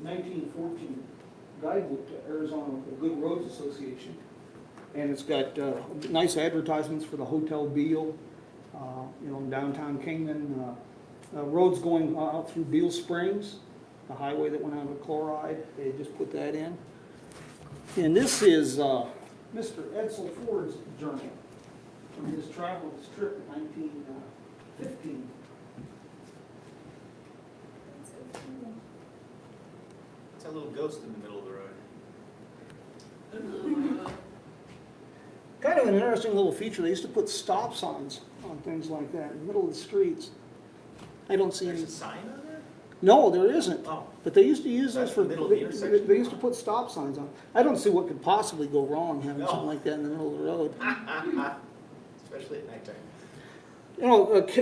1914 guidebook to Arizona Good Roads Association. And it's got nice advertisements for the Hotel Beale, in downtown Kingman. Roads going out through Beale Springs, the highway that went out with chloride. They just put that in. And this is Mr. Edsel Ford's journal from his travel trip in 1915. It's a little ghost in the middle of the road. Kind of an interesting little feature. They used to put stop signs on things like that in the middle of the streets. I don't see There's any. a sign on there? No, there isn't. Oh. But they used to use those That's for. the middle of the intersection? They used to put stop signs on. I don't see what could possibly go wrong having No. something like that in the middle of the road. Especially at nighttime.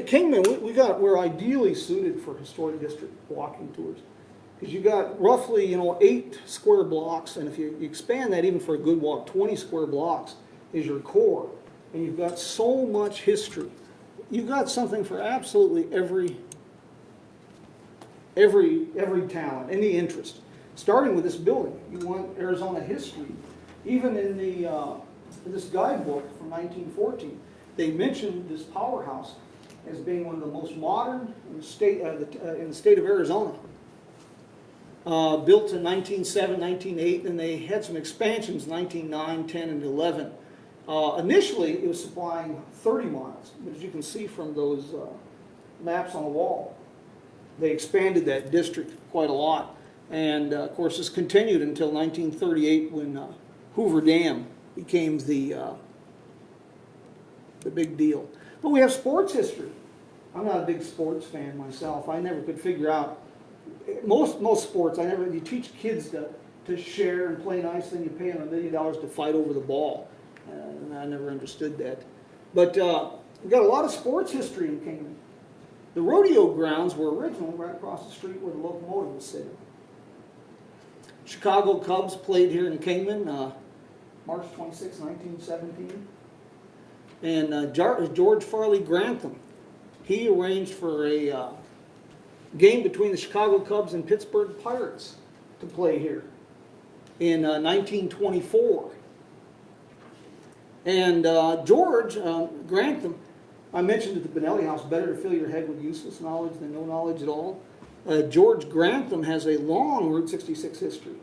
Kingman, we're ideally suited for historic district walking tours. Because you got roughly, 8 square blocks, and if you expand that even for a good walk, 20 square blocks is your core. And you've got so much history. You've got something for absolutely every talent, any interest. Starting with this building, you want Arizona history. Even in this guidebook from 1914, they mentioned this Powerhouse as being one of the most modern in the state of Arizona. Built in 1907, 1908, and they had some expansions in 1909, 10, and 11. Initially, it was supplying 30 miles, but as you can see from those maps on the wall, they expanded that district quite a lot. And of course, this continued until 1938 when Hoover Dam became the big deal. But we have sports history. I'm not a big sports fan myself. I never could figure out most sports. You teach kids to share and play nice, then you pay them $1 million to fight over the ball. And I never understood that. But we've got a lot of sports history in Kingman. The rodeo grounds were originally right across the street where the locomotive was sitting. Chicago Cubs played here in Kingman March 26, 1917. And George Farley Grantham, he arranged for a game between the Chicago Cubs and Pittsburgh Pirates to play here in 1924. And George Grantham, I mentioned at the Benelli House, better to fill your head with useless knowledge than no knowledge at all. George Grantham has a long Route 66 history.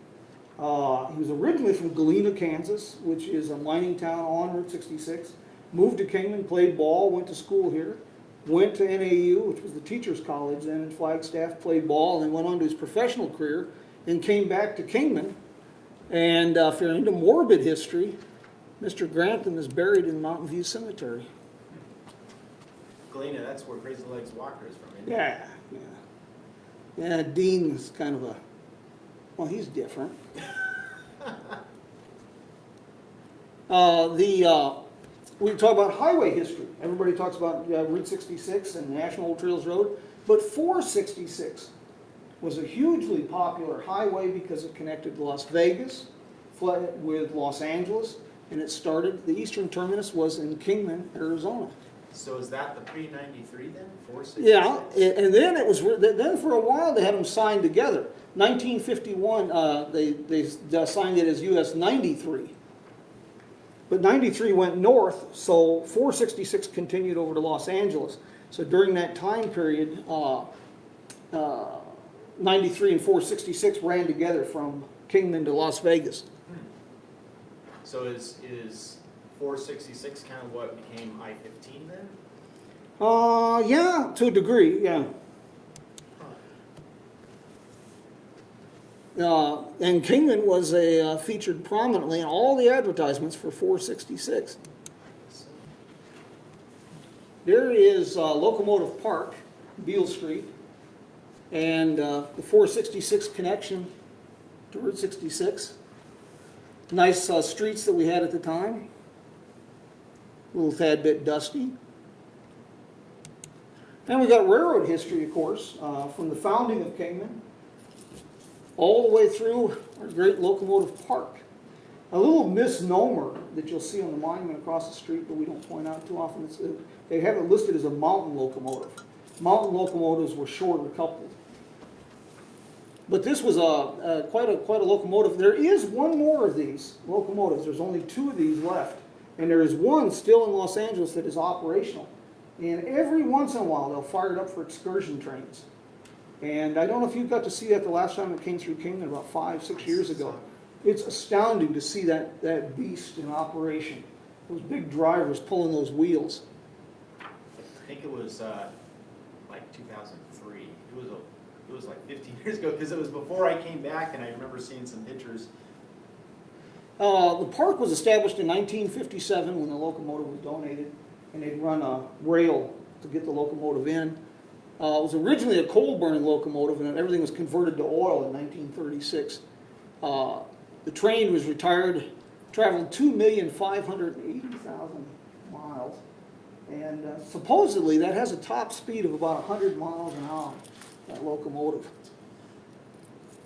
He was originally from Galena, Kansas, which is a mining town on Route 66. Moved to Kingman, played ball, went to school here. Went to NAU, which was the teacher's college then in Flagstaff, played ball, and then went on to his professional career, and came back to Kingman. And if you're into morbid history, Mr. Grantham is buried in Mountain View Cemetery. Galena, that's where Crazy Legs Walker is from, isn't it? Yeah, Dean is kind of he's different. We talk about highway history. Everybody talks about Route 66 and National Old Trails Road, but 466 was a hugely popular highway because it connected Las Vegas with Los Angeles, and the eastern terminus was in Kingman, Arizona. So is that the pre-93 then? 466? Yeah, and then then for a while they had them signed together. 1951, they signed it as US 93. But 93 went north, so 466 continued over to Los Angeles. So during that time period, 93 and 466 ran together from Kingman to Las Vegas. So is 466 kind of what became I-15 then? Yeah, to a degree, yeah. And Kingman was featured prominently in all the advertisements for 466. There is Locomotive Park, Beale Street, and the 466 connection to Route 66. Nice streets that we had at the time. A little tad bit dusty. And we got railroad history, of course, from the founding of Kingman all the way through our great Locomotive Park. A little misnomer that you'll see on the monument across the street, but we don't point out too often. They have it listed as a mountain locomotive. Mountain locomotives were shorter coupled. But this was quite a locomotive. There is one more of these locomotives. There's only 2 of these left. And there is one still in Los Angeles that is operational. And every once in a while, they'll fire it up for excursion trains. And I don't know if you got to see that the last time it came through Kingman, about 5-6 years ago. It's astounding to see that beast in operation. Those big drivers pulling those wheels. I think it was like 2003. It was like 15 years ago, because it was before I came back, and I remember seeing some pictures. The park was established in 1957 when the locomotive was donated, and they'd run a rail to get the locomotive in. It was originally a coal-burning locomotive, and everything was converted to oil in 1936. The train was retired, traveled 2,580,000 miles, and supposedly that has a top speed of about 100 miles an hour, that locomotive.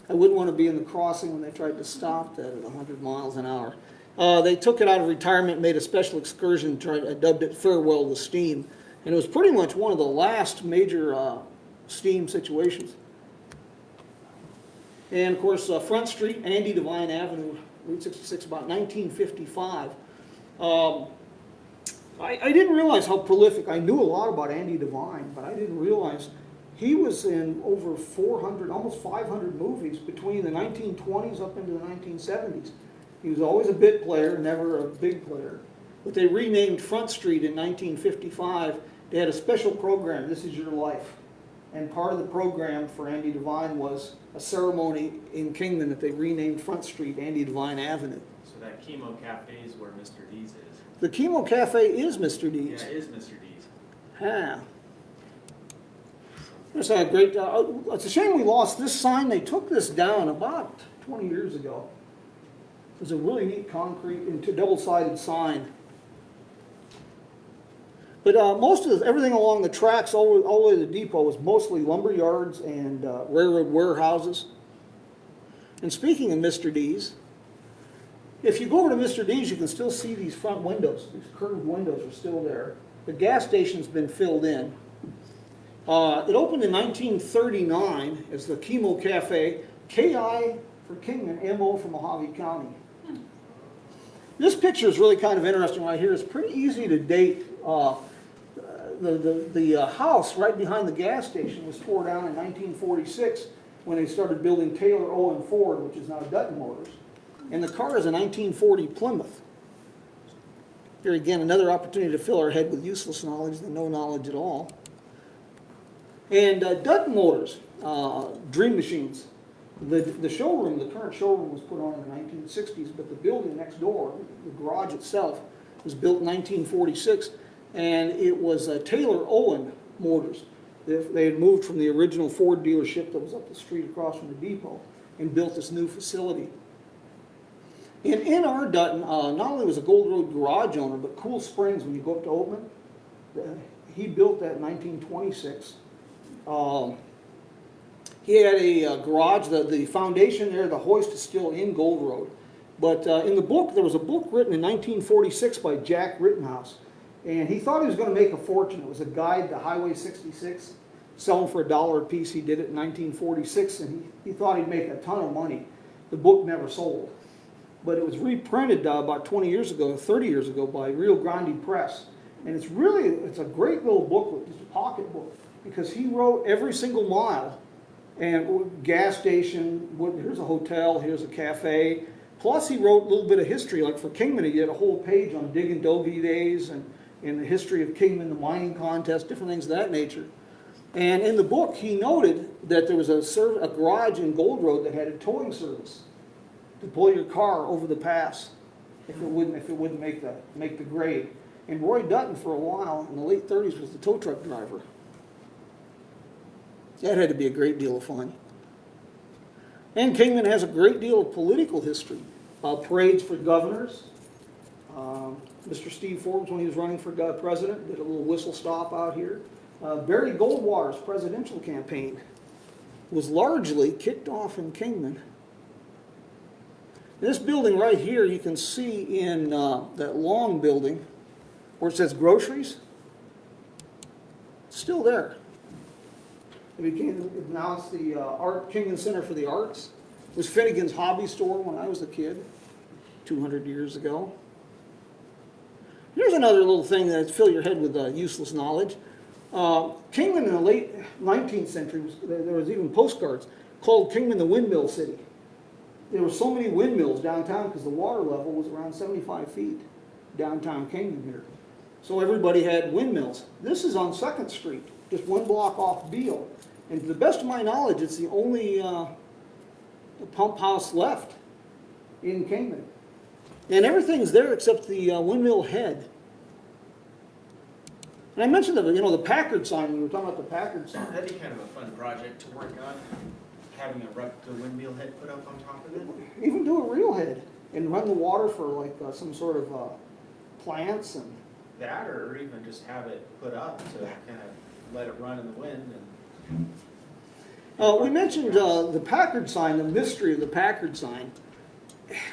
I wouldn't want to be in the crossing when they tried to stop that at 100 miles an hour. They took it out of retirement, made a special excursion, dubbed it Farewell to Steam. And it was pretty much one of the last major steam situations. And of course, Front Street, Andy Devine Avenue, Route 66, about 1955. I didn't realize how prolific. I knew a lot about Andy Devine, but I didn't realize he was in over 400, almost 500 movies between the 1920s up into the 1970s. He was always a bit player, never a big player. But they renamed Front Street in 1955. They had a special program, This Is Your Life. And part of the program for Andy Devine was a ceremony in Kingman that they renamed Front Street Andy Devine Avenue. So that Chemo Cafe is where Mr. D's is. The Chemo Cafe is Mr. D's. Yeah, it is Mr. D's. Ah. It's a great, it's a shame we lost this sign. They took this down about 20 years ago. It was a really neat concrete and double-sided sign. But most of everything along the tracks all the way to the depot was mostly lumber yards and railroad warehouses. And speaking of Mr. D's, if you go over to Mr. D's, you can still see these front windows. These curved windows are still there. The gas station's been filled in. It opened in 1939 as the Chemo Cafe, K.I. for Kingman, M.O. for Mojave County. This picture is really kind of interesting right here. It's pretty easy to date. The house right behind the gas station was tore down in 1946 when they started building Taylor Owen Ford, which is now Dutton Motors. And the car is a 1940 Plymouth. Here again, another opportunity to fill our head with useless knowledge than no knowledge at all. And Dutton Motors, Dream Machines. The showroom, the current showroom was put on in the 1960s, but the building next door, the garage itself, was built in 1946, and it was Taylor Owen Motors. They had moved from the original Ford dealership that was up the street across from the depot and built this new facility. And in our Dutton, not only was a Gold Road garage owner, but Cool Springs, when you go up to Oatman, he built that in 1926. He had a garage, the foundation there, the hoist is still in Gold Road. But in the book, there was a book written in 1946 by Jack Rittenhouse. And he thought he was going to make a fortune. It was a guide to Highway 66, selling for $1 a piece. He did it in 1946, and he thought he'd make a ton of money. The book never sold. But it was reprinted about 20 years ago, 30 years ago, by Rio Grande Press. And it's a great little booklet, it's a pocket book, because he wrote every single mile. And gas station, here's a hotel, here's a cafe. Plus he wrote a little bit of history, like for Kingman he did a whole page on Dig and Dovey days and the history of Kingman, the mining contest, different things of that nature. And in the book he noted that there was a garage in Gold Road that had a towing service to pull your car over the pass if it wouldn't make the grade. And Roy Dutton for a while in the late 30s was the tow truck driver. That had to be a great deal of fun. And Kingman has a great deal of political history. Parades for governors. Mr. Steve Forbes, when he was running for president, did a little whistle stop out here. Barry Goldwater's presidential campaign was largely kicked off in Kingman. This building right here, you can see in that long building where it says groceries. It's still there. Now it's the Kingman Center for the Arts. It was Finnegan's Hobby Store when I was a kid, 200 years ago. Here's another little thing that fill your head with useless knowledge. Kingman in the late 19th century, there was even postcards called Kingman the Windmill City. There were so many windmills downtown because the water level was around 75 feet downtown Kingman here. So everybody had windmills. This is on 2nd Street, just one block off Beale. And to the best of my knowledge, it's the only pump house left in Kingman. And everything's there except the windmill head. And I mentioned the Packard sign, we were talking about the Packard sign. That'd be kind of a fun project to work on, having a replica windmill head put up on top of it. Even do a real head and run the water for like some sort of plants and... That, or even just have it put up to kind of let it run in the wind. And we mentioned the Packard sign, the mystery of the Packard sign.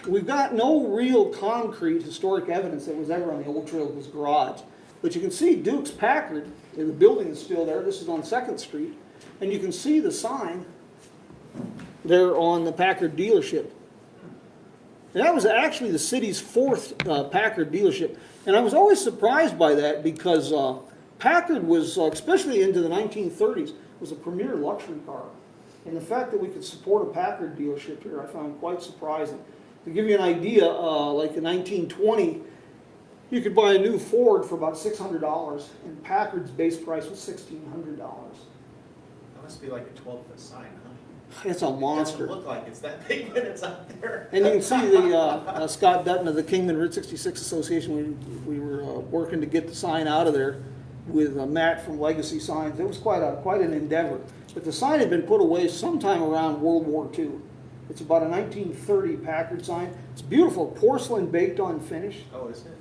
We've got no real concrete historic evidence that was ever on the old Trailblaze garage. But you can see Duke's Packard, and the building is still there. This is on 2nd Street. And you can see the sign there on the Packard dealership. And that was actually the city's 4th Packard dealership. And I was always surprised by that because Packard was, especially into the 1930s, was a premier luxury car. And the fact that we could support a Packard dealership here, I found quite surprising. To give you an idea, like in 1920, you could buy a new Ford for about $600, and Packard's base price was $1,600. that must be like a 12-foot sign, huh? It's a monster. It doesn't look like it's that big when it's up there. And you can see the Scott Dutton of the Kingman Route 66 Association. We were working to get the sign out of there with Matt from Legacy Signs. It was quite an endeavor. But the sign had been put away sometime around World War II. It's about a 1930 Packard sign. It's beautiful, porcelain baked on finish. Oh, is it?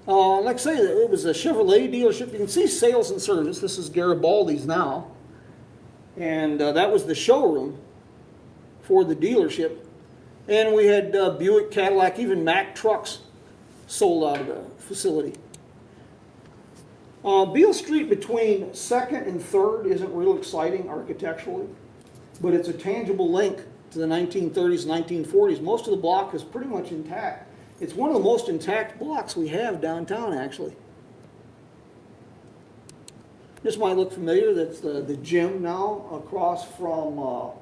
Like I say, it was a Chevrolet dealership. You can see sales and service. This is Garibaldi's now. And that was the showroom for the dealership. And we had Buick, Cadillac, even Mack trucks sold out of the facility. Beale Street between 2nd and 3rd isn't real exciting architecturally, but it's a tangible link to the 1930s, 1940s. Most of the block is pretty much intact. It's one of the most intact blocks we have downtown, actually. This might look familiar. That's the gym now across from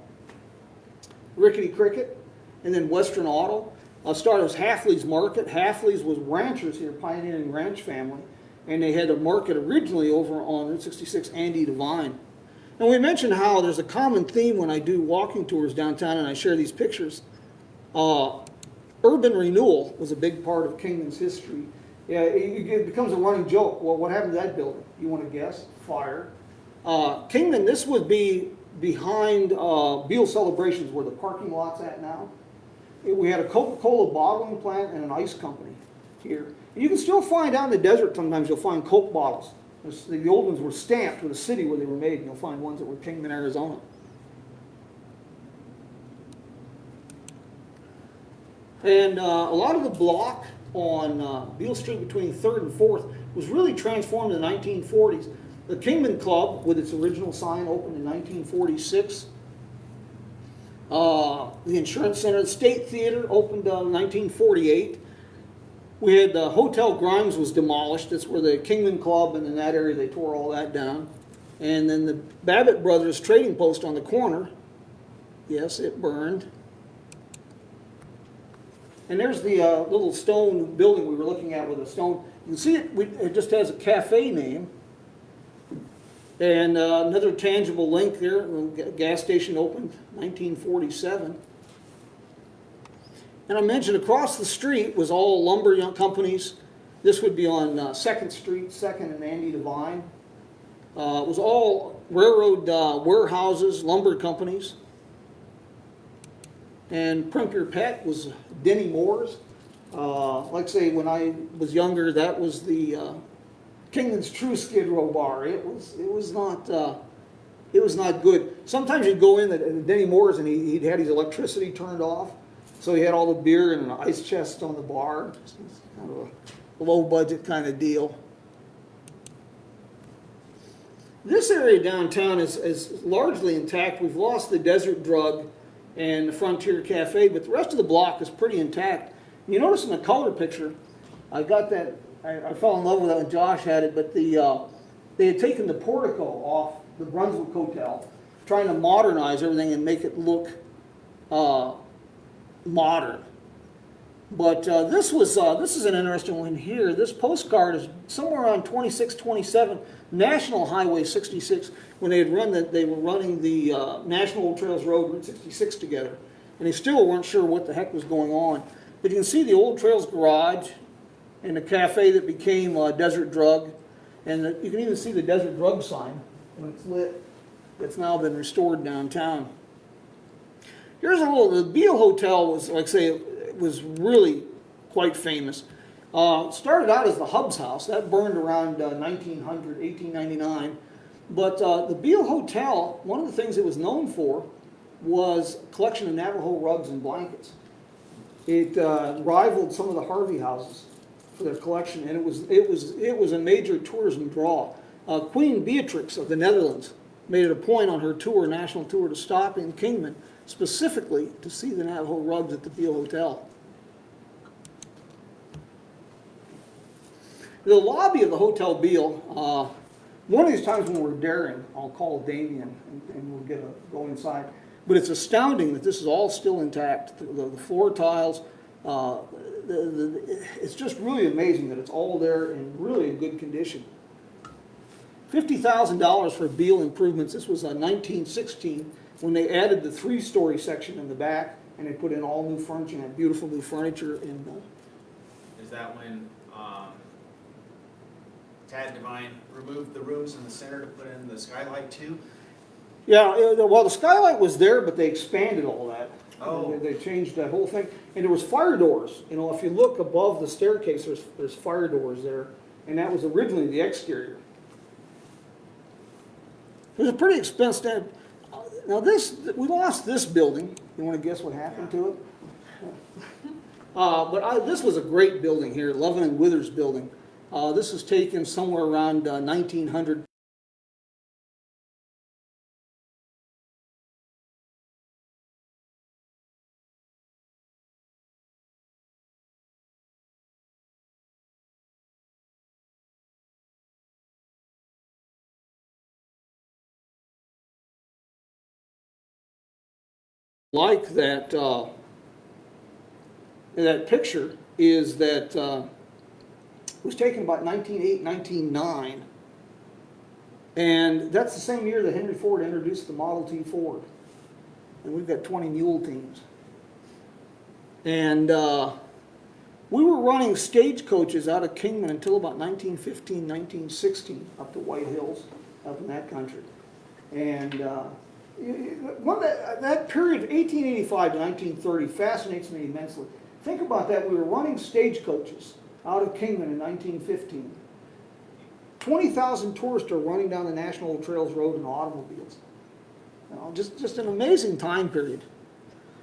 Rickety Cricket, and then Western Auto. Started as Halfley's Market. Halfley's was ranchers here, pioneering ranch family, and they had a market originally over on Route 66, Andy Devine. And we mentioned how there's a common theme when I do walking tours downtown and I share these pictures. Urban renewal was a big part of Kingman's history. Yeah, it becomes a running joke. Well, what happened to that building? You want to guess? Fire. Kingman, this would be behind Beale Celebrations, where the parking lot's at now. We had a Coca-Cola bottling plant and an ice company here. And you can still find out in the desert, sometimes you'll find Coke bottles. The old ones were stamped with the city where they were made, and you'll find ones that were Kingman, Arizona. And a lot of the block on Beale Street between 3rd and 4th was really transformed in the 1940s. The Kingman Club, with its original sign, opened in 1946. The Insurance Center, the State Theater, opened in 1948. We had the Hotel Grimes was demolished. That's where the Kingman Club, and in that area they tore all that down. And then the Babbitt Brothers Trading Post on the corner, yes, it burned. And there's the little stone building we were looking at with a stone. You can see it just has a cafe name. And another tangible link there, the gas station opened 1947. And I mentioned across the street was all lumber companies. This would be on 2nd Street, 2nd and Andy Devine. It was all railroad warehouses, lumber companies. And Primpier Pet was Denny Moore's. Like I say, when I was younger, that was the Kingman's True Skid Row bar. It was not good. Sometimes you'd go in at Denny Moore's and he'd had his electricity turned off, so he had all the beer and an ice chest on the bar. It's kind of a low budget kind of deal. This area downtown is largely intact. We've lost the Desert Drug and the Frontier Cafe, but the rest of the block is pretty intact. You notice in the color picture, I got that, I fell in love with that when Josh had it, but they had taken the portico off the Brunswick Hotel, trying to modernize everything and make it look modern. But this is an interesting one here. This postcard is somewhere around 26, 27, National Highway 66, when they were running the National Old Trails Road Route 66 together, and they still weren't sure what the heck was going on. But you can see the Old Trails Garage and the cafe that became Desert Drug, and you can even see the Desert Drug sign when it's lit. That's now been restored downtown. Here's the Beetle Hotel was, like I say, was really quite famous. Started out as the Hub's House. That burned around 1900, 1899. But the Beetle Hotel, one of the things it was known for was a collection of Navajo rugs and blankets. It rivaled some of the Harvey houses for their collection, and it was a major tourism draw. Queen Beatrix of the Netherlands made it a point on her national tour, to stop in Kingman specifically to see the Navajo rugs at the Beetle Hotel. The lobby of the Hotel Beetle, one of these times when we're daring, I'll call Damien and we'll go inside. But it's astounding that this is all still intact. The floor tiles, it's just really amazing that it's all there in really good condition. $50,000 for Beetle improvements. This was 1916 when they added the 3-story section in the back, and they put in all new furniture and beautiful new furniture. Is that when Tad Devine removed the rooms in the center to put in the skylight too? Yeah, well, the skylight was there, but they expanded all that. Oh. They changed that whole thing. And there was fire doors. You know, if you look above the staircase, there's fire doors there. And that was originally the exterior. It was a pretty expensive. Now we lost this building. You want to guess what happened to it? This was a great building here, Lovin and Withers building. This was taken somewhere around 1900. Like that, that picture is that it was taken about 1908, 1909, and that's the same year that Henry Ford introduced the Model T Ford, and we've got 20 mule teams. And we were running stagecoaches out of Kingman until about 1915, 1916, up to White Hills, up in that country. And that period, 1885 to 1930, fascinates me immensely. Think about that. We were running stagecoaches out of Kingman in 1915. 20,000 tourists are running down the National Old Trails Road in automobiles. You know, just an amazing time period.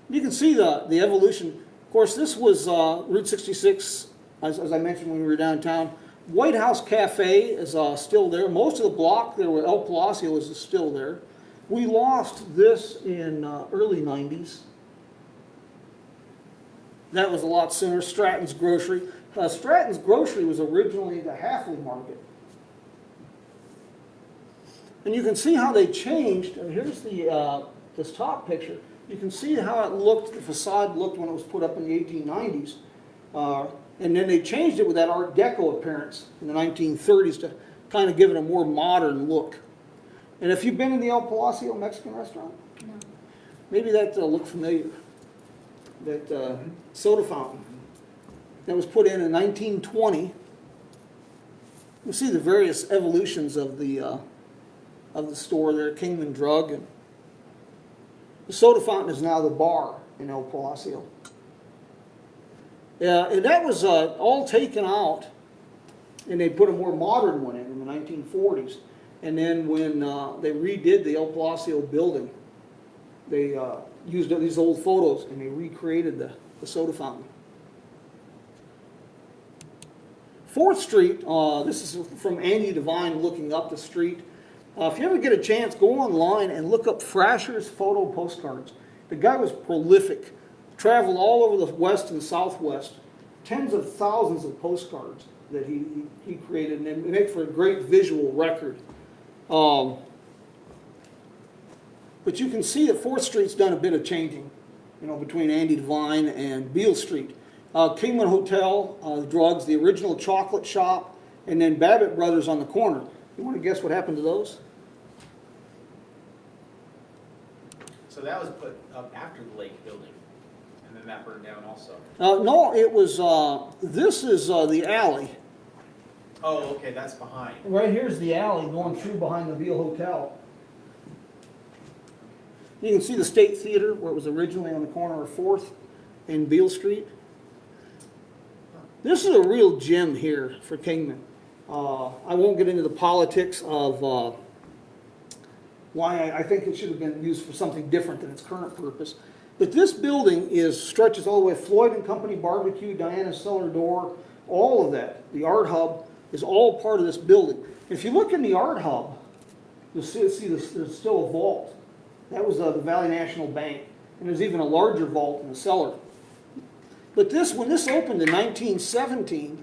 You can see the evolution. Of course, this was Route 66, as I mentioned when we were downtown. White House Cafe is still there. Most of the block there where El Palacio is still there. We lost this in early 90s. That was a lot sooner. Stratton's Grocery. Stratton's Grocery was originally the Halfley Market. And you can see how they changed. Here's this top picture. You can see how it looked, the facade looked when it was put up in the 1890s. And then they changed it with that Art Deco appearance in the 1930s to kind of give it a more modern look. And if you've been in the El Palacio Mexican restaurant, No. maybe that looked familiar. That soda fountain that was put in 1920. You see the various evolutions of the store there, Kingman Drug, and the soda fountain is now the bar in El Palacio. And that was all taken out, and they put a more modern one in the 1940s. And then when they redid the El Palacio building, they used these old photos and they recreated the soda fountain. 4th Street, this is from Andy Devine looking up the street. If you ever get a chance, go online and look up Frasher's photo postcards. The guy was prolific, traveled all over the West and Southwest, tens of thousands of postcards that he created, and it makes for a great visual record. But you can see that 4th Street's done a bit of changing, between Andy Devine and Beale Street. Kingman Hotel, the drugs, the original chocolate shop, and then Babbitt Brothers on the corner. You want to guess what happened to those? So that was put up after the Lake building, and then that burned down also. No, it was, this is the alley. Oh, okay, that's behind. Right here's the alley going through behind the Beetle Hotel. You can see the State Theater, where it was originally on the corner of 4th and Beale Street. This is a real gem here for Kingman. I won't get into the politics of why I think it should have been used for something different than its current purpose. But this building stretches all the way, Floyd and Company Barbecue, Diana's Cellar Door, all of that. The Art Hub is all part of this building. If you look in the Art Hub, you'll see there's still a vault. That was the Valley National Bank. And there's even a larger vault in the cellar. But when this opened in 1917,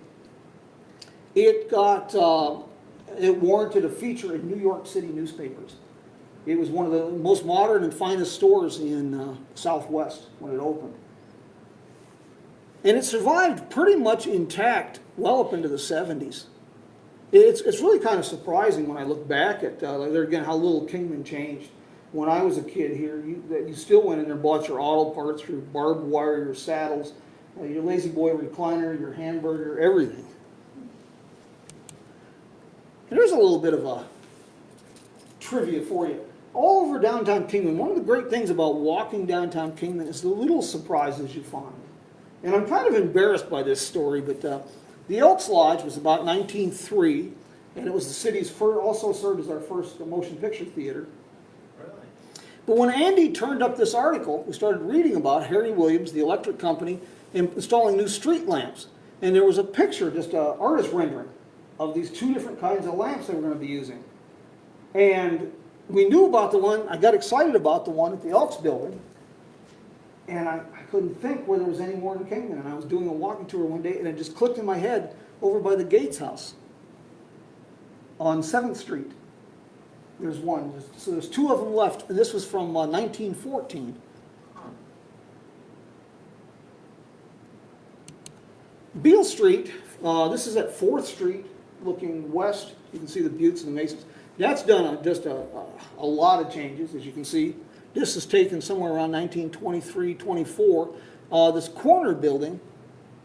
it warranted a feature in New York City newspapers. It was one of the most modern and finest stores in Southwest when it opened. And it survived pretty much intact well up into the 70s. It's really kind of surprising when I look back at, there again, how little Kingman changed. When I was a kid here, you still went in there and bought your auto parts, your barbed wire, your saddles, your Lazy Boy recliner, your hamburger, everything. Here's a little bit of a trivia for you. All over downtown Kingman, one of the great things about walking downtown Kingman is the little surprises you find. And I'm kind of embarrassed by this story, but the Elks Lodge was about 1903, and it was the city's first, also served as our first motion picture theater. Really? But when Andy turned up this article, we started reading about Harry Williams, the electric company, installing new street lamps. And there was a picture, just an artist rendering, of these 2 different kinds of lamps they were going to be using. And we knew about the one, I got excited about the one at the Elks building, and I couldn't think where there was any more in Kingman. And I was doing a walking tour one day, and it just clicked in my head over by the Gates house on 7th Street. There's one. So there's 2 of them left, and this was from 1914. Beale Street, this is at 4th Street, looking west. You can see the Buttes and the Masons. That's done just a lot of changes, as you can see. This is taken somewhere around 1923, 24. This corner building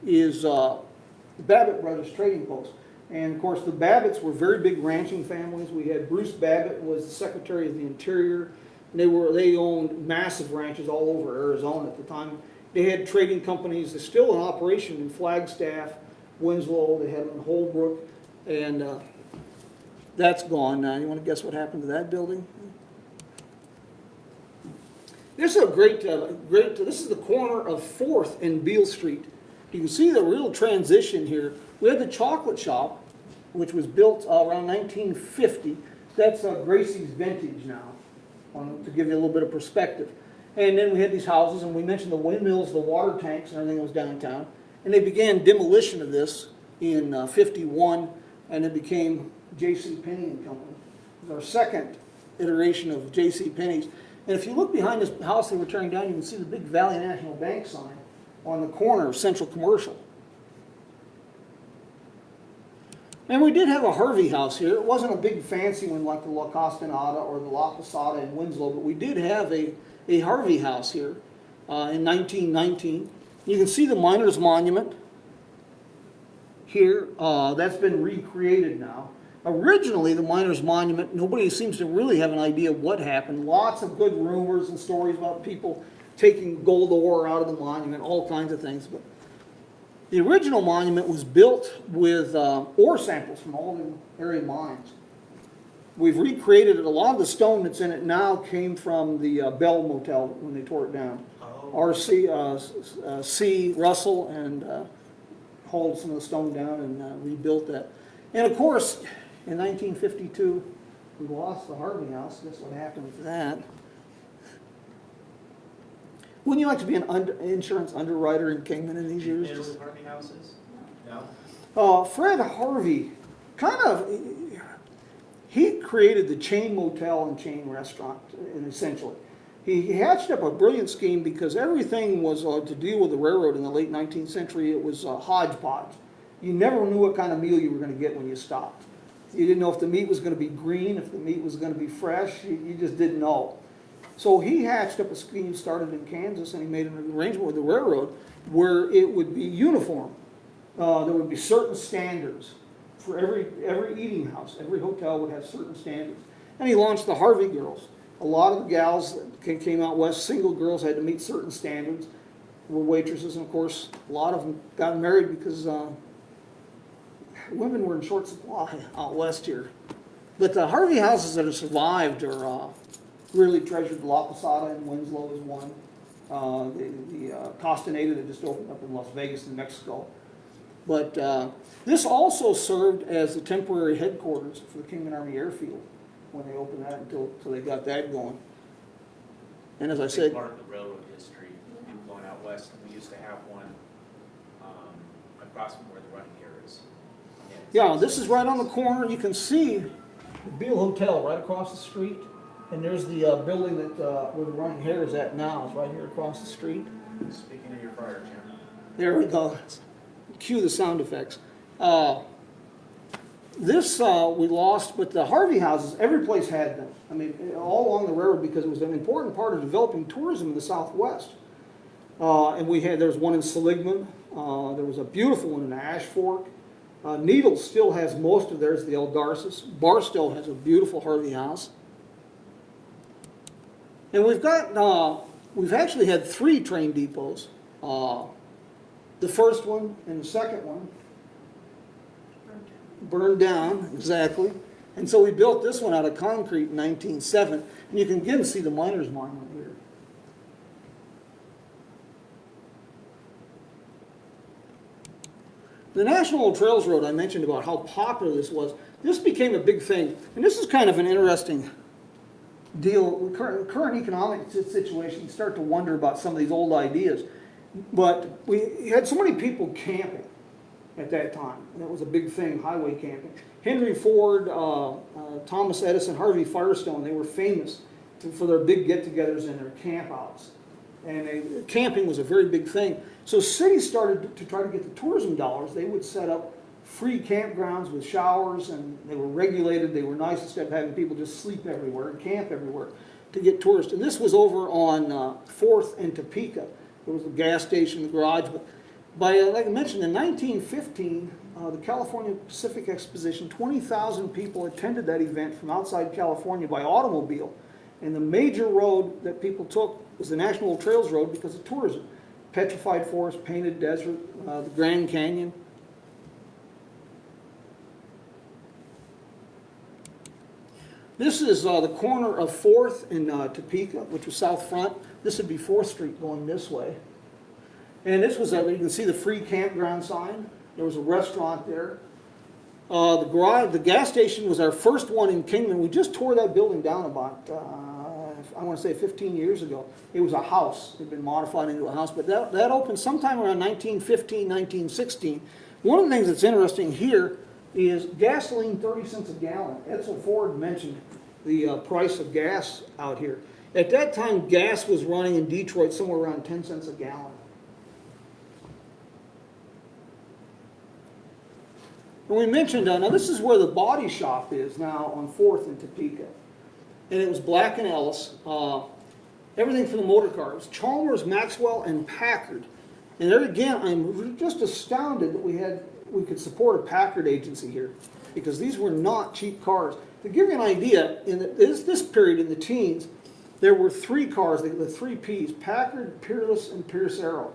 is the Babbitt Brothers Trading Post. And of course, the Babbitts were very big ranching families. We had Bruce Babbitt was the Secretary of the Interior. And they owned massive ranches all over Arizona at the time. They had trading companies. They're still in operation in Flagstaff, Winslow. They had them in Holbrook, and that's gone now. You want to guess what happened to that building? This is a great. This is the corner of 4th and Beale Street. You can see the real transition here. We had the chocolate shop, which was built around 1950. That's Gracie's Vintage now, to give you a little bit of perspective. And then we had these houses, and we mentioned the windmills, the water tanks, and everything that was downtown. And they began demolition of this in 51, and it became J.C. Penney and Company. It was our second iteration of J.C. Penney's. And if you look behind this house they were tearing down, you can see the big Valley National Bank sign on the corner of Central Commercial. And we did have a Harvey house here. It wasn't a big fancy one like the La Castaneda or the La Posada in Winslow, but we did have a Harvey house here in 1919. You can see the Miners Monument here. That's been recreated now. Originally, the Miners Monument, nobody seems to really have an idea of what happened. Lots of good rumors and stories about people taking gold ore out of the monument, all kinds of things. But the original monument was built with ore samples from all the area mines. We've recreated it. A lot of the stone that's in it now came from the Bell Motel when they tore it down. C. Russell and hauled some of the stone down and rebuilt that. And of course, in 1952, we lost the Harvey House. Guess what happened with that? Wouldn't you like to be an insurance underwriter in Kingman in these years? You know who Harvey House is? No? Fred Harvey, he created the chain motel and chain restaurant, essentially. He hatched up a brilliant scheme because everything was to deal with the railroad in the late 19th century. It was hodgepodge. You never knew what kind of meal you were going to get when you stopped. You didn't know if the meat was going to be green, if the meat was going to be fresh. You just didn't know. So he hatched up a scheme, started in Kansas, and he made an arrangement with the railroad where it would be uniform. There would be certain standards for every eating house. Every hotel would have certain standards. And he launched the Harvey Girls. A lot of the gals that came out west, single girls, had to meet certain standards, were waitresses, and of course, a lot of them got married because women were in short supply out west here. But the Harvey houses that have survived are really treasured. La Posada in Winslow is one. The Costaneda that just opened up in Las Vegas in Mexico. But this also served as the temporary headquarters for the Kingman Army Airfield when they opened that until they got that going. And as I said, part of the railroad history going out west, and we used to have one across from where the running gear is. yeah, this is right on the corner. You can see the Beetle Hotel right across the street. And there's the building that where the running hare is at now. It's right here across the street. Speaking of your fire, Jim. There we go. Cue the sound effects. This we lost, but the Harvey houses, every place had them. I mean, all along the railroad because it was an important part of developing tourism in the Southwest. And there was one in Seligman. There was a beautiful one in Ash Fork. Needles still has most of theirs, the El Garces. Barstow has a beautiful Harvey house. And we've actually had 3 train depots. The first one and the second one burned down, exactly. And so we built this one out of concrete in 1907. And you can again see the miners' monument here. The National Trails Road, I mentioned about how popular this was. This became a big thing. And this is kind of an interesting deal with current economic situation. You start to wonder about some of these old ideas. But we had so many people camping at that time. And it was a big thing, highway camping. Henry Ford, Thomas Edison, Harvey Firestone, they were famous for their big get-togethers and their campouts. And camping was a very big thing. So cities started to try to get the tourism dollars. They would set up free campgrounds with showers, and they were regulated. They were nice instead of having people just sleep everywhere and camp everywhere to get tourists. And this was over on 4th and Topeka. There was a gas station, the garage. But like I mentioned, in 1915, the California Pacific Exposition, 20,000 people attended that event from outside California by automobile. And the major road that people took was the National Trails Road because of tourism. Petrified forest, painted desert, the Grand Canyon. This is the corner of 4th and Topeka, which was South Front. This would be 4th Street going this way. And this was, you can see the free campground sign. There was a restaurant there. The gas station was our first one in Kingman. We just tore that building down about, I want to say 15 years ago. It was a house. It had been modified into a house. But that opened sometime around 1915, 1916. One of the things that's interesting here is gasoline 30 cents a gallon. Edsel Ford mentioned the price of gas out here. At that time, gas was running in Detroit somewhere around 10 cents a gallon. And we mentioned, now this is where the body shop is now on 4th and Topeka. And it was Black & Ellis. Everything from the motor cars. Chalmers, Maxwell, and Packard. And there again, I'm just astounded that we could support a Packard agency here, because these were not cheap cars. To give you an idea, in this period in the teens, there were 3 cars, the 3 Ps, Packard, Peerless, and Pierce Arrow.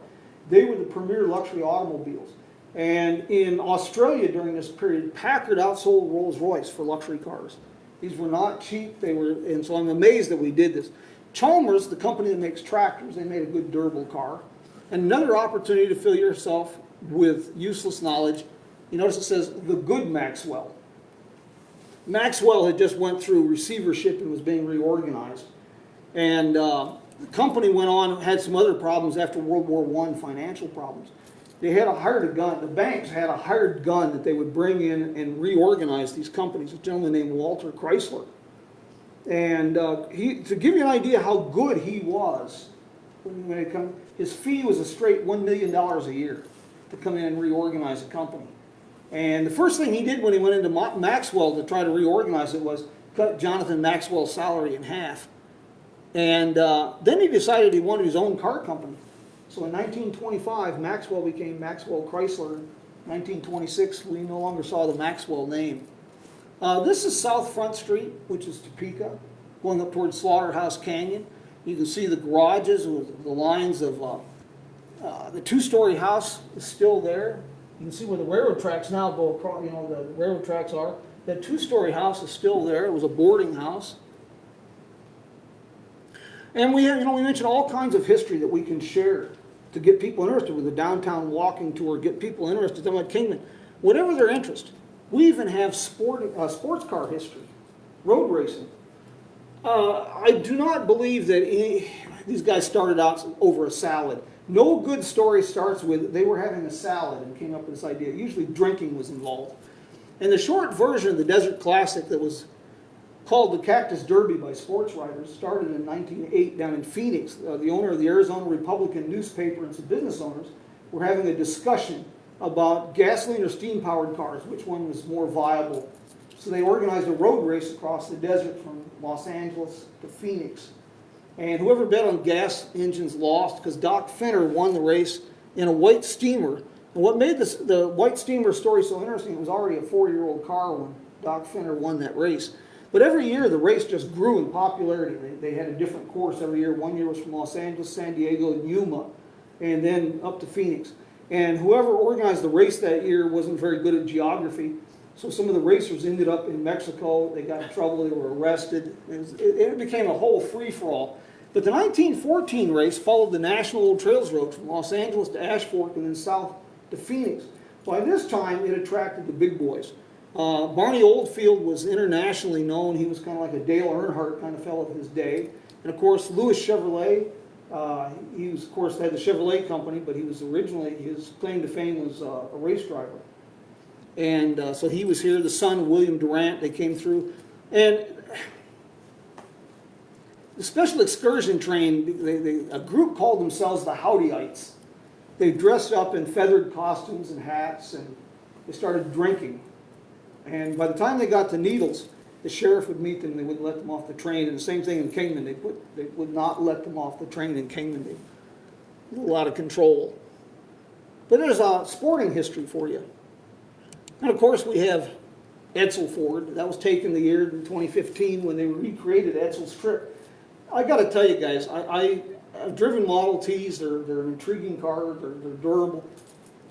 They were the premier luxury automobiles. And in Australia during this period, Packard outsold Rolls-Royce for luxury cars. These were not cheap, and so I'm amazed that we did this. Chalmers, the company that makes tractors, they made a good durable car. And another opportunity to fill yourself with useless knowledge. You notice it says the good Maxwell. Maxwell had just went through receivership and was being reorganized. And the company went on, had some other problems after World War I, financial problems. They had hired a gun, the banks had a hired gun that they would bring in and reorganize these companies, a gentleman named Walter Chrysler. And to give you an idea how good he was, when it come, his fee was a straight $1 million a year to come in and reorganize a company. And the first thing he did when he went into Maxwell to try to reorganize it was cut Jonathan Maxwell's salary in half. And then he decided he wanted his own car company. So in 1925, Maxwell became Maxwell Chrysler. In 1926, we no longer saw the Maxwell name. This is South Front Street, which is Topeka, going up towards Slaughterhouse Canyon. You can see the garages with the lines of the two-story house is still there. You can see where the railroad tracks now go across, you know, the railroad tracks are. That two-story house is still there. It was a boarding house. And we have, you know, we mentioned all kinds of history that we can share to get people interested with the downtown walking tour, get people interested in like Kingman, whatever their interest. We even have sports car history, road racing. I do not believe that these guys started out over a salad. No good story starts with they were having a salad and came up with this idea. Usually drinking was involved. And the short version of the Desert Classic that was called the Cactus Derby by sports writers started in 1908 down in Phoenix. The owner of the Arizona Republican newspaper and some business owners were having a discussion about gasoline or steam-powered cars, which one was more viable. So they organized a road race across the desert from Los Angeles to Phoenix. And whoever bet on gas engines lost because Doc Finner won the race in a white steamer. And what made the white steamer story so interesting, it was already a 4-year-old car when Doc Finner won that race. But every year the race just grew in popularity. They had a different course every year. One year was from Los Angeles, San Diego, and Yuma, and then up to Phoenix. And whoever organized the race that year wasn't very good at geography. So some of the racers ended up in Mexico. They got in trouble. They were arrested. It became a whole free-for-all. But the 1914 race followed the National Old Trails Road from Los Angeles to Ash Fork and then south to Phoenix. By this time, it attracted the big boys. Barney Oldfield was internationally known. He was kind of like a Dale Earnhardt kind of fellow of his day. And of course, Louis Chevrolet, he was, of course, had the Chevrolet company, but he was originally, his claim to fame was a race driver. And so he was here, the son of William Durant, they came through. And the Special Excursion Train, a group called themselves the Howdyites. They dressed up in feathered costumes and hats, and they started drinking. And by the time they got to Needles, the sheriff would meet them, they wouldn't let them off the train. And the same thing in Kingman, they would not let them off the train in Kingman. They had a lot of control. But there's a sporting history for you. And of course we have Edsel Ford. That was taken the year in 2015 when they recreated Edsel's trip. I got to tell you guys, I've driven Model Ts. They're an intriguing car. They're durable.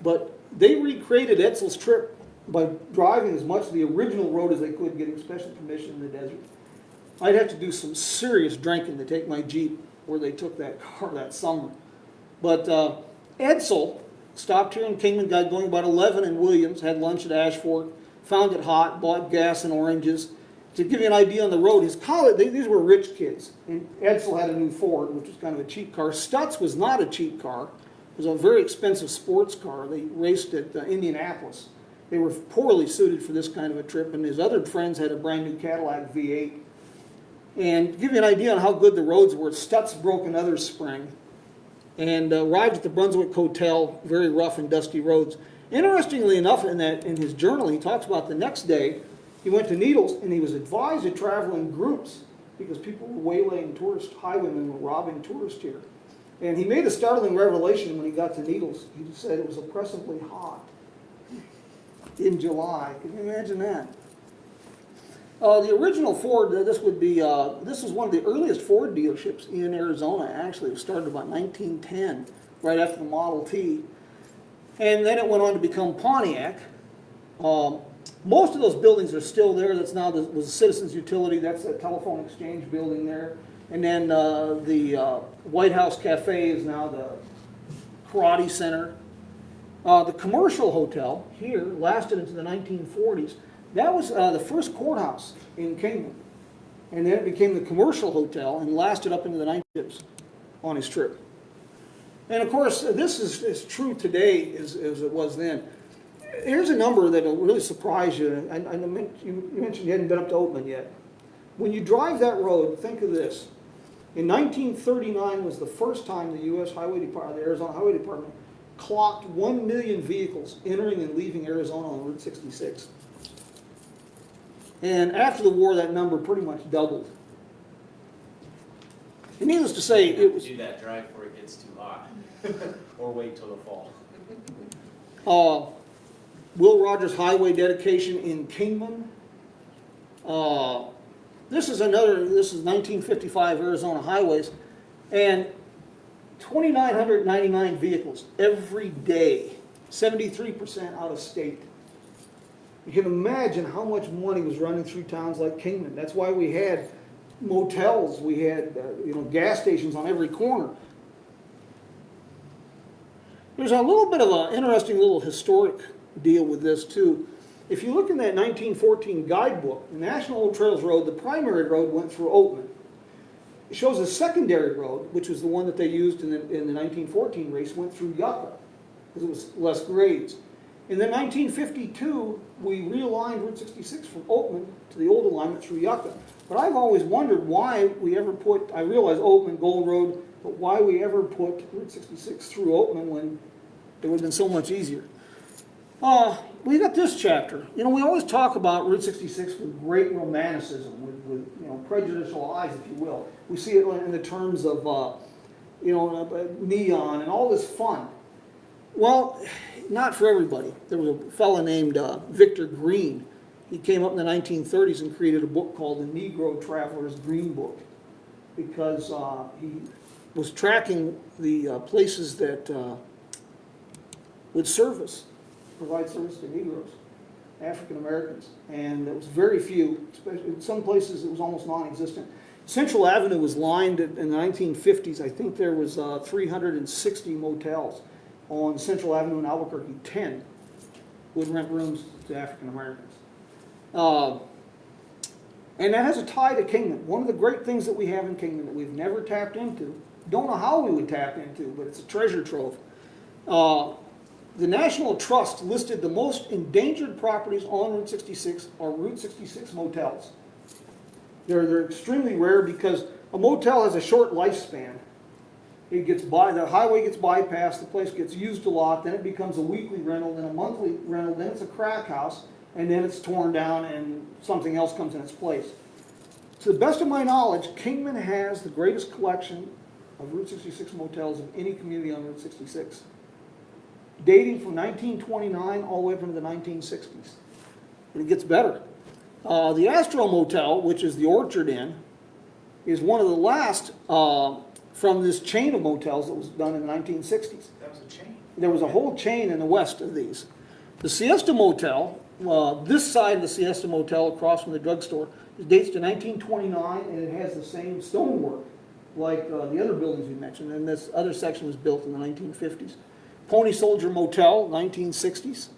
But they recreated Edsel's trip by driving as much of the original road as they could, getting special permission in the desert. I'd have to do some serious drinking to take my Jeep where they took that car that summer. But Edsel stopped here in Kingman, got going about 11 in Williams, had lunch at Ash Fork, found it hot, bought gas and oranges. To give you an idea on the road, his college, these were rich kids. And Edsel had a new Ford, which was kind of a cheap car. Stutz was not a cheap car. It was a very expensive sports car. They raced at Indianapolis. They were poorly suited for this kind of a trip, and his other friends had a brand new Cadillac V8. And to give you an idea on how good the roads were, Stutz broke another spring and arrived at the Brunswick Hotel, very rough and dusty roads. Interestingly enough, in his journal, he talks about the next day, he went to Needles, and he was advised to travel in groups because people were waylaying tourist highwaymen were robbing tourists here. And he made a startling revelation when he got to Needles. He said it was oppressively hot in July. Can you imagine that? The original Ford, this was one of the earliest Ford dealerships in Arizona, actually. It was started about 1910, right after the Model T. And then it went on to become Pontiac. Most of those buildings are still there. That's now was the Citizens Utility. That's the telephone exchange building there. And then the White House Cafe is now the Karate Center. The commercial hotel here lasted into the 1940s. That was the first courthouse in Kingman. And then it became the commercial hotel and lasted up into the 1950s on his trip. And of course, this is as true today as it was then. Here's a number that will really surprise you. You mentioned you hadn't been up to Oatman yet. When you drive that road, think of this. In 1939 was the first time the U.S. Highway Department, the Arizona Highway Department, clocked 1 million vehicles entering and leaving Arizona on Route 66. And after the war, that number pretty much doubled. And needless to say, it was... Do that drive before it gets too hot. Or wait till the fall. Will Rogers Highway dedication in Kingman. This is 1955 Arizona highways. And 2,999 vehicles every day, 73% out of state. You can imagine how much money was running through towns like Kingman. That's why we had motels, we had gas stations on every corner. There's a little bit of an interesting little historic deal with this too. If you look in that 1914 guidebook, the National Old Trails Road, the primary road went through Oatman. It shows a secondary road, which was the one that they used in the 1914 race, went through Yucca, because it was less grades. In then 1952, we realigned Route 66 from Oatman to the old alignment through Yucca. But I've always wondered why we ever put, I realize Oatman, Gold Road, but why we ever put Route 66 through Oatman when it would have been so much easier. We got this chapter. We always talk about Route 66 with great romanticism, with prejudicial eyes, if you will. We see it in the terms of, neon and all this fun. Well, not for everybody. There was a fellow named Victor Green. He came up in the 1930s and created a book called the Negro Traveler's Green Book, because he was tracking the places that would provide service to Negroes, African Americans, and there was very few. Especially in some places it was almost non-existent. Central Avenue was lined in the 1950s. I think there was 360 motels on Central Avenue in Albuquerque. 10 would rent rooms to African Americans. And that has a tie to Kingman. One of the great things that we have in Kingman that we've never tapped into, don't know how we would tap into, but it's a treasure trove. The National Trust listed the most endangered properties on Route 66 are Route 66 motels. They're extremely rare because a motel has a short lifespan. The highway gets bypassed, the place gets used a lot, then it becomes a weekly rental, then a monthly rental, then it's a crack house, and then it's torn down and something else comes in its place. To the best of my knowledge, Kingman has the greatest collection of Route 66 motels of any community on Route 66, dating from 1929 all the way up into the 1960s. And it gets better. The Astro Motel, which is the Orchard Inn, is one of the last from this chain of motels that was done in the 1960s. That was a chain? There was a whole chain in the west of these. The Siesta Motel, this side of the Siesta Motel across from the drugstore, it dates to 1929, and it has the same stonework like the other buildings we mentioned, and this other section was built in the 1950s. Pony Soldier Motel, 1960s.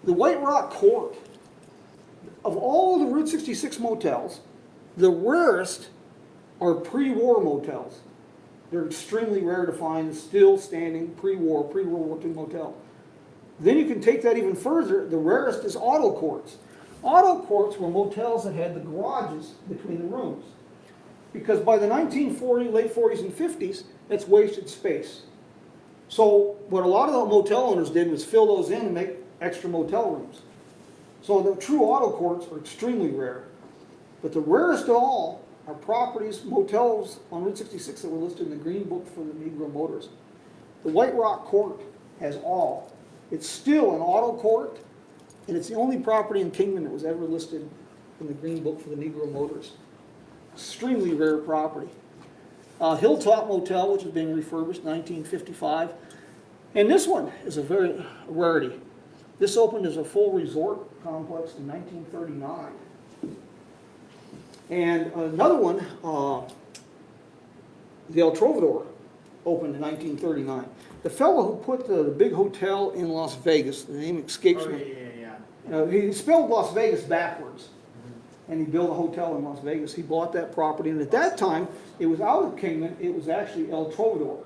The White Rock Court. Of all the Route 66 motels, the rarest are pre-war motels. They're extremely rare to find, still standing pre-World War II motel. Then you can take that even further. The rarest is auto courts. Auto courts were motels that had the garages between the rooms. Because by the 1940s, late 40s and 50s, that's wasted space. So what a lot of the motel owners did was fill those in and make extra motel rooms. So the true auto courts are extremely rare. But the rarest of all are properties, motels on Route 66 that were listed in the Green Book for the Negro Motors. The White Rock Court has all. It's still an auto court, and it's the only property in Kingman that was ever listed in the Green Book for the Negro Motors. Extremely rare property. Hilltop Motel, which is being refurbished, 1955. And this one is a very rarity. This opened as a full resort complex in 1939. And another one, the El Trovador, opened in 1939. The fellow who put the big hotel in Las Vegas, the name escapes Oh, me. yeah. He spelled Las Vegas backwards, and he built a hotel in Las Vegas. He bought that property, and at that time, it was out of Kingman. It was actually El Trovador.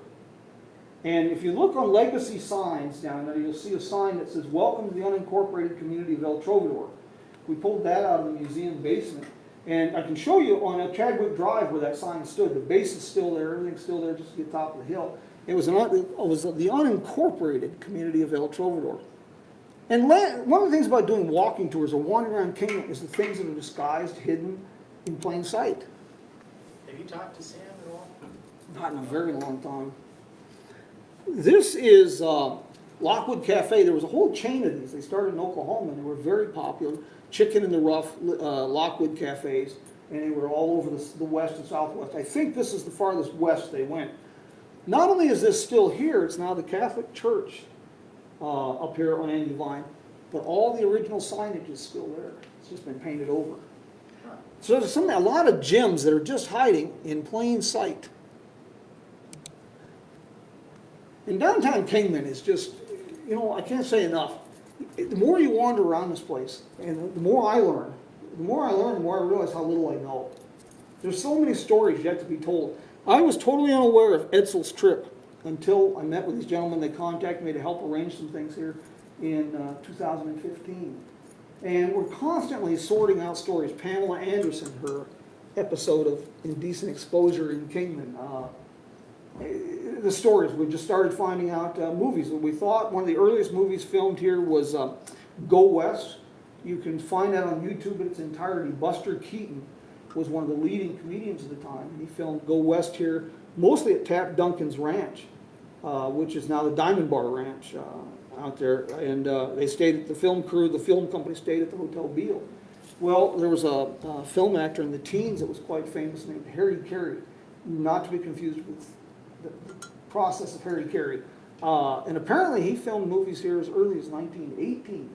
And if you look on legacy signs down there, you'll see a sign that says, "Welcome to the unincorporated community of El Trovador." We pulled that out of the museum basement. And I can show you on a Chadwick Drive where that sign stood. The base is still there, everything's still there, just at the top of the hill. It was the unincorporated community of El Trovador. And one of the things about doing walking tours or wandering around Kingman is the things that are disguised, hidden in plain sight. Have you talked to Sam at all? Not in a very long time. This is Lockwood Cafe. There was a whole chain of these. They started in Oklahoma and they were very popular. Chicken in the Rough, Lockwood Cafes, and they were all over the west and southwest. I think this is the farthest west they went. Not only is this still here, it's now the Catholic Church up here on Andy Vine, but all the original signage is still there. It's just been painted over. So there's a lot of gems that are just hiding in plain sight. And downtown Kingman is just, I can't say enough. The more you wander around this place, and the more I learn, the more I realize how little I know. There's so many stories yet to be told. I was totally unaware of Edsel's trip until I met with these gentlemen. They contacted me to help arrange some things here in 2015. And we're constantly sorting out stories. Pamela Anderson, her episode of Indecent Exposure in Kingman. The stories, we just started finding out movies. We thought one of the earliest movies filmed here was Go West. You can find that on YouTube in its entirety. Buster Keaton was one of the leading comedians at the time. He filmed Go West here, mostly at Tap Duncan's Ranch, which is now the Diamond Bar Ranch out there. And they stayed at the film crew, the film company stayed at the Hotel Beetle. Well, there was a film actor in the teens that was quite famous named Harry Carey, not to be confused with the process of Harry Carey. And apparently he filmed movies here as early as 1918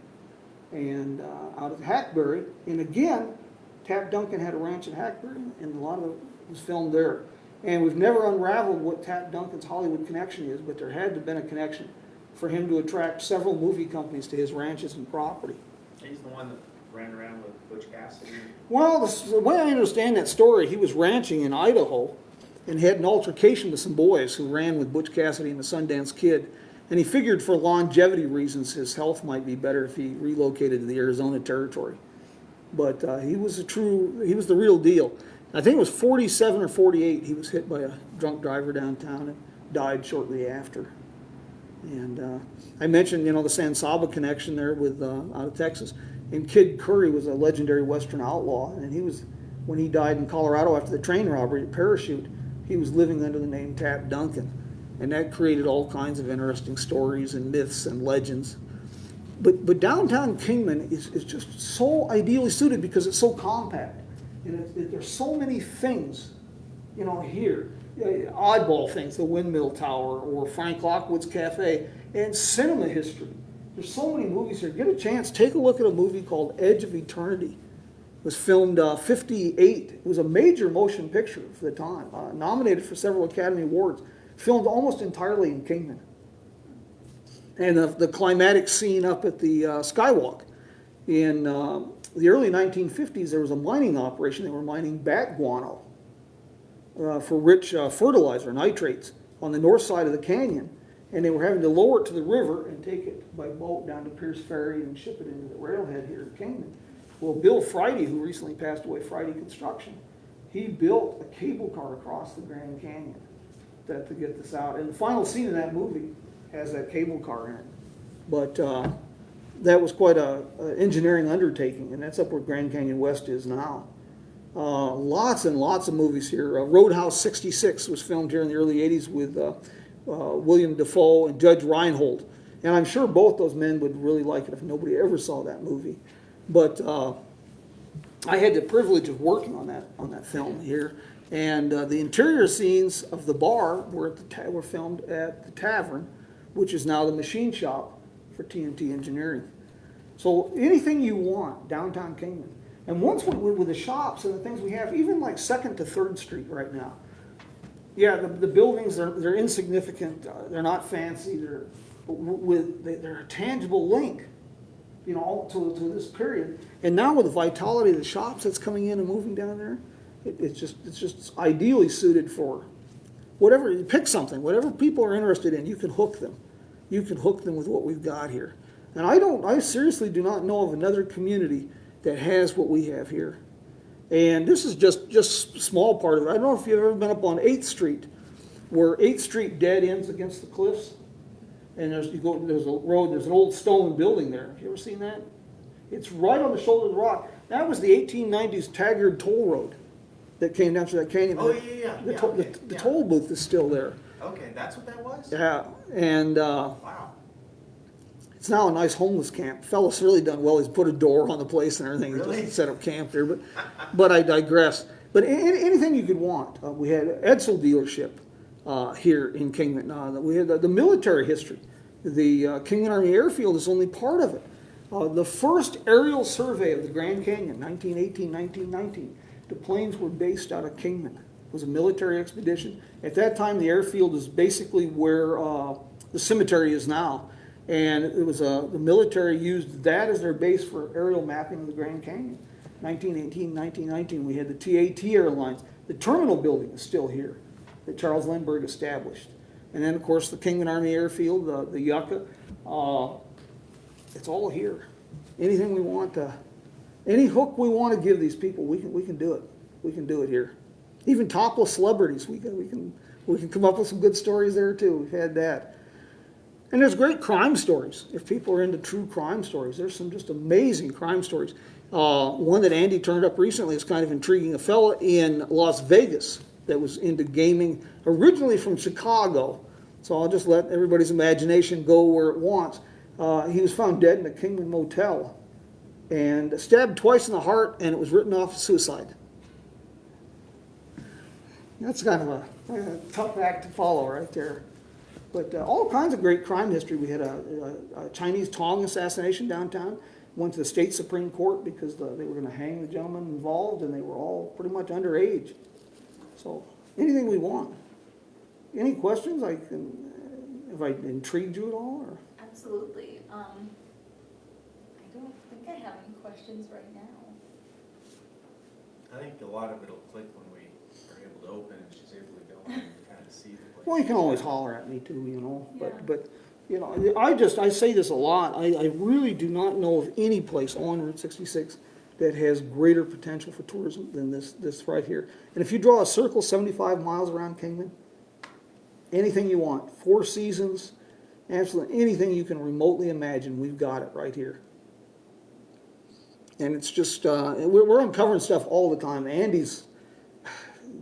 and out of Hackberry. And again, Tap Duncan had a ranch in Hackberry and a lot of it was filmed there. And we've never unraveled what Tap Duncan's Hollywood connection is, but there had to have been a connection for him to attract several movie companies to his ranches and property. He's the one that ran around with Butch Cassidy. Well, the way I understand that story, he was ranching in Idaho and had an altercation with some boys who ran with Butch Cassidy and the Sundance Kid. And he figured for longevity reasons his health might be better if he relocated to the Arizona territory. But he was the real deal. I think it was 47 or 48, he was hit by a drunk driver downtown and died shortly after. And I mentioned, the San Saba connection there with out of Texas. And Kid Curry was a legendary Western outlaw. And when he died in Colorado after the train robbery at Parachute, he was living under the name Tap Duncan. And that created all kinds of interesting stories and myths and legends. But downtown Kingman is just so ideally suited because it's so compact. And there's so many things, here. Oddball things, the Windmill Tower or Frank Lockwood's Cafe, and cinema history. There's so many movies here. Get a chance, take a look at a movie called Edge of Eternity. It was filmed 58. It was a major motion picture for the time, nominated for several Academy Awards. Filmed almost entirely in Kingman. And the climatic scene up at the Skywalk. In the early 1950s, there was a mining operation. They were mining bat guano for rich fertilizer, nitrates, on the north side of the canyon. And they were having to lower it to the river and take it by boat down to Pierce Ferry and ship it into the railhead here in Kingman. Well, Bill Friday, who recently passed away, Friday Construction, he built a cable car across the Grand Canyon to get this out. And the final scene of that movie has that cable car in it. But that was quite an engineering undertaking, and that's up where Grand Canyon West is now. Lots and lots of movies here. Roadhouse 66 was filmed here in the early 80s with William Dafoe and Judge Reinhold. And I'm sure both those men would really like it if nobody ever saw that movie. But I had the privilege of working on that film here. And the interior scenes of the bar were filmed at the Tavern, which is now the machine shop for TNT Engineering. So anything you want, downtown Kingman. And once with the shops and the things we have, even like 2nd to 3rd Street right now, Yeah, the buildings, they're insignificant, they're not fancy, they're a tangible link, you know, all to this period. And now with the vitality of the shops that's coming in and moving down there, it's just ideally suited for whatever, you pick something, whatever people are interested in, you can hook them. You can hook them with what we've got here. And I seriously do not know of another community that has what we have here. And this is just a small part of it. I don't know if you've ever been up on 8th Street, where 8th Street dead ends against the cliffs. And there's a road, there's an old stone building there. Have you ever seen that? It's right on the shoulder of the rock. That was the 1890s Taggart Toll Road that came down through that canyon. Oh, yeah. The toll booth is still there. Okay, that's what that was? Yeah, and Wow. it's now a nice homeless camp. Fella's really done well. He's put a door on the place and everything. Really? He just set up camp there. But I digress. But anything you could want. We had Edsel dealership here in Kingman. We had the military history. The Kingman Army Airfield is only part of it. The first aerial survey of the Grand Canyon, 1918, 1919. The planes were based out of Kingman. It was a military expedition. At that time, the airfield is basically where the cemetery is now. And it was the military used that as their base for aerial mapping of the Grand Canyon. 1918, 1919, we had the TAT Airlines. The terminal building is still here that Charles Lindbergh established. And then, of course, the Kingman Army Airfield, the Yucca. It's all here. Anything we want, any hook we want to give these people, we can do it. We can do it here. Even topless celebrities, we can come up with some good stories there too. We've had that. And there's great crime stories. If people are into true crime stories, there's some just amazing crime stories. One that Andy turned up recently is kind of intriguing. A fella in Las Vegas that was into gaming, originally from Chicago. So I'll just let everybody's imagination go where it wants. He was found dead in the Kingman Motel and stabbed twice in the heart, and it was written off as suicide. That's kind of a tough act to follow right there. But all kinds of great crime history. We had a Chinese Tong assassination downtown. Went to the state Supreme Court because they were going to hang the gentleman involved, and they were all pretty much underage. So anything we want. Any questions? Have I intrigued you at all? Or? Absolutely. I don't think I have any questions right now. I think a lot of it'll click when we are able to open and she's able to go and kind of see the place. Well, you can always holler at me too, you know. Yeah. But you know, I say this a lot. I really do not know of any place on Route 66 that has greater potential for tourism than this right here. And if you draw a circle 75 miles around Kingman, anything you want, Four Seasons, absolutely anything you can remotely imagine, we've got it right here. And it's just, we're uncovering stuff all the time. Andy's,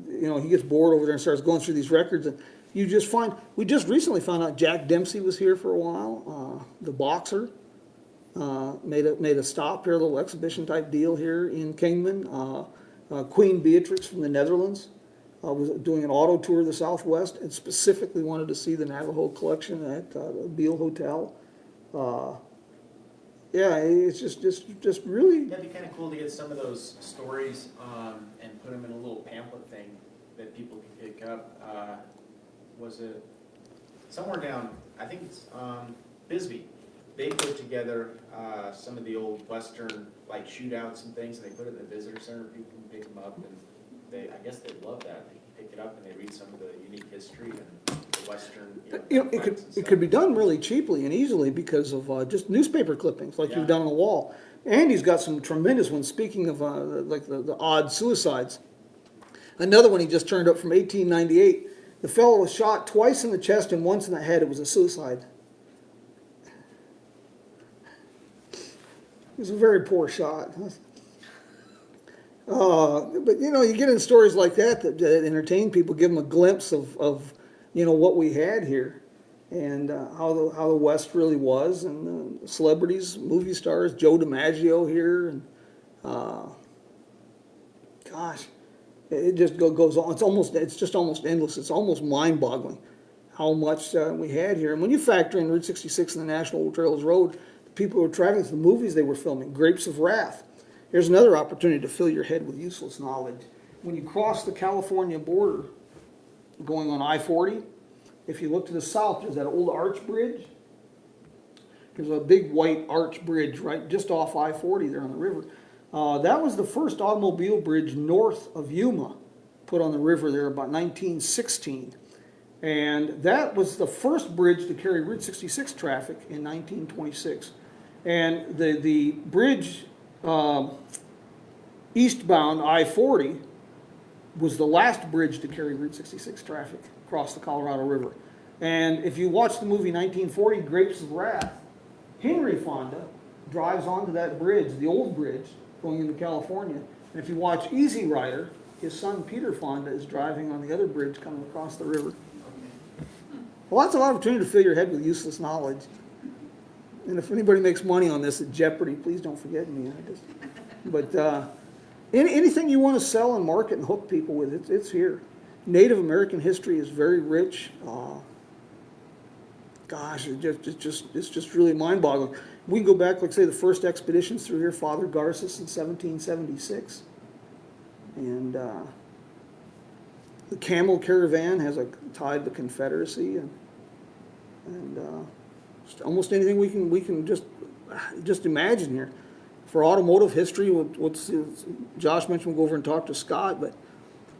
you know, he gets bored over there and starts going through these records, and you just find, we just recently found out Jack Dempsey was here for a while, the boxer, made a stop here, a little exhibition type deal here in Kingman. Queen Beatrix from the Netherlands was doing an auto tour of the Southwest and specifically wanted to see the Navajo collection at the Beetle Hotel. Yeah, it's just really. That'd be kind of cool to get some of those stories and put them in a little pamphlet thing that people can pick up. Was it somewhere down, I think it's Bisbee. They put together some of the old Western like shootouts and things, and they put it in the visitor center. People can pick them up, and I guess they love that. They can pick it up and they read some of the unique history and the Western. You know, it could be done really cheaply and easily because of just newspaper clippings like you've done on the wall. Andy's got some tremendous ones. Speaking of like the odd suicides, another one he just turned up from 1898. The fellow was shot twice in the chest and once in the head. It was a suicide. It was a very poor shot. But you know, you get in stories like that entertain people, give them a glimpse of you know what we had here, and how the West really was, and celebrities, movie stars, Joe DiMaggio here, and gosh, it just goes on. It's just almost endless. It's almost mind-boggling how much we had here. And when you factor in Route 66 and the National Trails Road, the people who were traveling to the movies they were filming, Grapes of Wrath. Here's another opportunity to fill your head with useless knowledge. When you cross the California border going on I-40. If you look to the south, there's that old arch bridge. There's a big white arch bridge right just off I-40 there on the river. That was the first automobile bridge north of Yuma, put on the river there about 1916. And that was the first bridge to carry Route 66 traffic in 1926. And the bridge eastbound I-40 was the last bridge to carry Route 66 traffic across the Colorado River. And if you watch the movie 1940, Grapes of Wrath, Henry Fonda drives onto that bridge, the old bridge, going into California. And if you watch Easy Rider, his son Peter Fonda is driving on the other bridge coming across the river. Lots of opportunity to fill your head with useless knowledge. And if anybody makes money on this at Jeopardy, please don't forget me. But anything you want to sell and market and hook people with, it's here. Native American history is very rich. Gosh, it's just really mind-boggling. We can go back, like say, the first expeditions through here, Father Garces in 1776. And the camel caravan has a tie to the Confederacy, and almost anything we can just imagine here. For automotive history, what's Josh mentioned, we'll go over and talk to Scott, but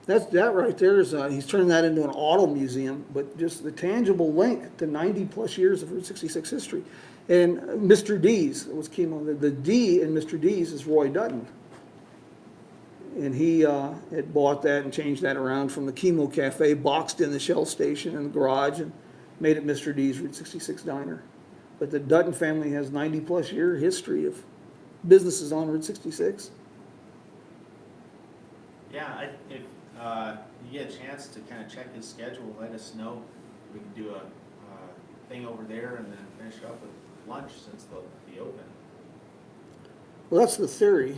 that right there is, he's turning that into an auto museum, but just the tangible link to 90 plus years of Route 66 history. And Mr. D's, it was chemo, the D in Mr. D's is Roy Dutton. And he had bought that and changed that around from the Chemo Cafe, boxed in the Shell station in the garage, and made it Mr. D's Route 66 Diner. But the Dutton family has 90 plus year history of businesses on Route 66. Yeah, if you get a chance to kind of check his schedule, let us know. We can do a thing over there and then finish up with lunch since they'll be open. Well, that's the theory.